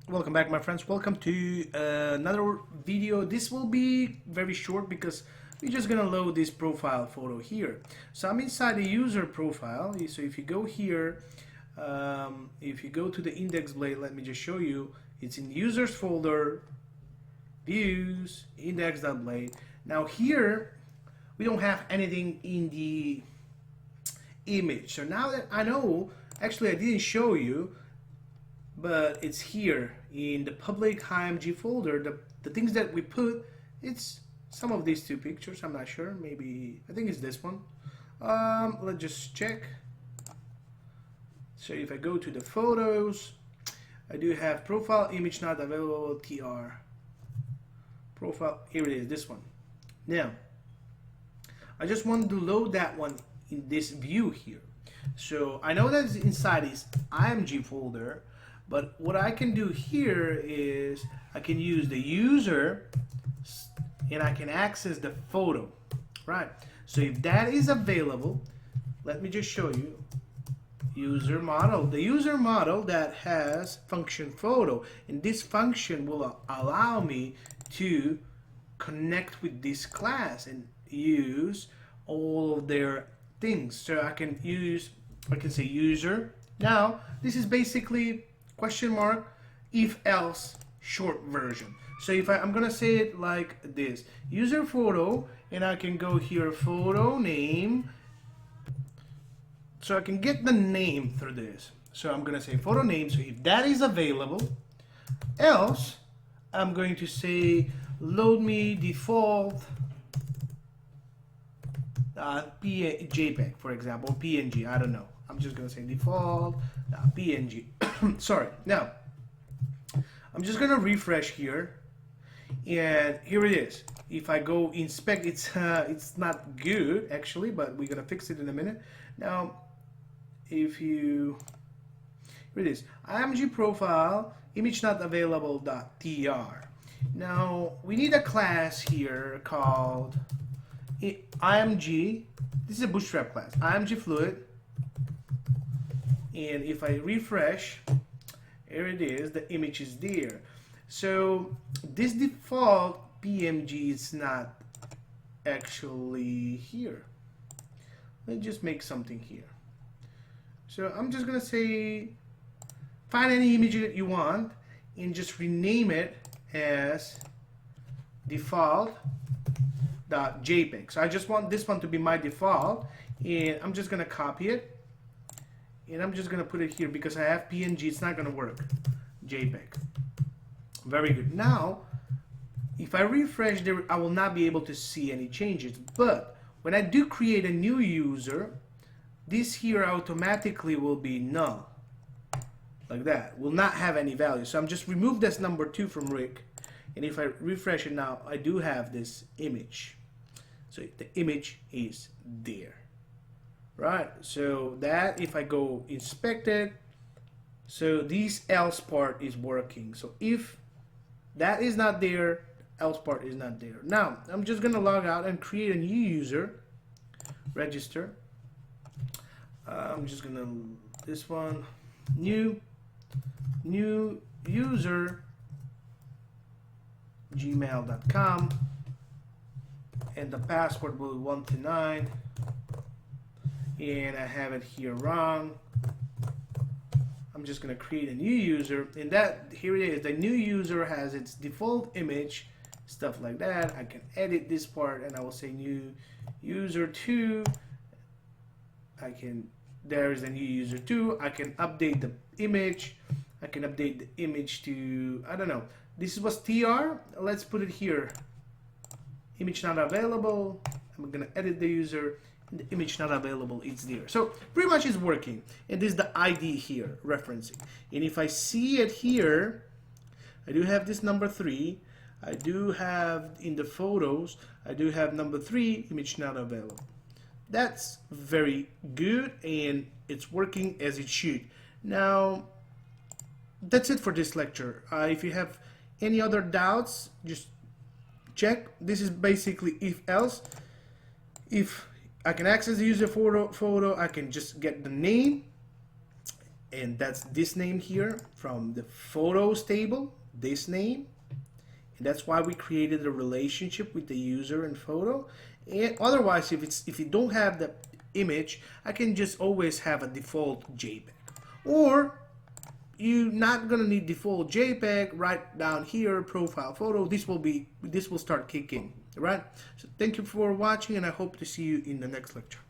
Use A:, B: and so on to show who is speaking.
A: Welcome back, my friends. Welcome to another video. This will be very short because we're just gonna load this profile photo here. So I'm inside the user profile. So if you go here, if you go to the index blade, let me just show you. It's in users folder, views, index.blade. Now here we don't have anything in the image. So now that I know, actually I didn't show you, but it's here in the public IMG folder. The things that we put, it's some of these two pictures. I'm not sure, maybe I think it's this one. Let's just check. So if I go to the photos, I do have profile image not available TR profile. Here it is, this one. Now I just wanted to load that one in this view here. So I know that it's inside this IMG folder, but what I can do here is I can use the user and I can access the photo, right? So if that is available, let me just show you. User model, the user model that has function photo, and this function will allow me to connect with this class and use all of their things. So I can say user. Now this is basically question mark if else short version. So if I'm gonna say it like this, user photo, and I can go here photo name, so I can get the name through this. So I'm gonna say photo name. So if that is available, else I'm going to say load me default JPEG, for example, PNG. I don't know. I'm just gonna say default PNG. Sorry. Now I'm just gonna refresh here, and here it is. If I go inspect, it's not good actually, but we're gonna fix it in a minute. Now if you, here it is, IMG profile image not available .tr. Now we need a class here called IMG. This is a bootstrap class, IMG fluid. And if I refresh, here it is, the image is there. So this default PMG is not actually here. Let's just make something here. So I'm just gonna say find any image that you want and just rename it as default.jpg. So I just want this one to be my default, and I'm just gonna copy it. And I'm just gonna put it here because I have PNG, it's not gonna work. JPEG. Very good. Now, if I refresh there, I will not be able to see any changes. But when I do create a new user, this here automatically will be null. Like that. Will not have any value. So I'm just remove this number 2 from Rick. And if I refresh it now, I do have this image. So the image is there. Right, so that if I go inspect it, so this else part is working. So if that is not there, else part is not there. Now I'm just gonna log out and create a new user, register. I'm just gonna this one, new user, gmail.com, and the password will be 1 to 9. And I have it here wrong. I'm just gonna create a new user, and that here it is. The new user has its default image, stuff like that. I can edit this part, and I will say new user 2. There is a new user 2. I can update the image. I can update the image to, I don't know. This was TR. Let's put it here. Image not available. I'm gonna edit the user. The image not available, it's there. So pretty much it's working. And this is the ID here, referencing. And if I see it here, I do have this number 3. I do have in the photos, I do have number 3, image not available. That's very good, and it's working as it should. Now, that's it for this lecture. If you have any other doubts, just check. This is basically if else. If I can access the user photo, I can just get the name, and that's this name here from the photos table, this name. And that's why we created a relationship with the user and photo. And otherwise, if you don't have the image, I can just always have a default JPEG. Or you're not gonna need default JPEG. Right down here, profile photo. This will start kicking, right? So thank you for watching, and I hope to see you in the next lecture.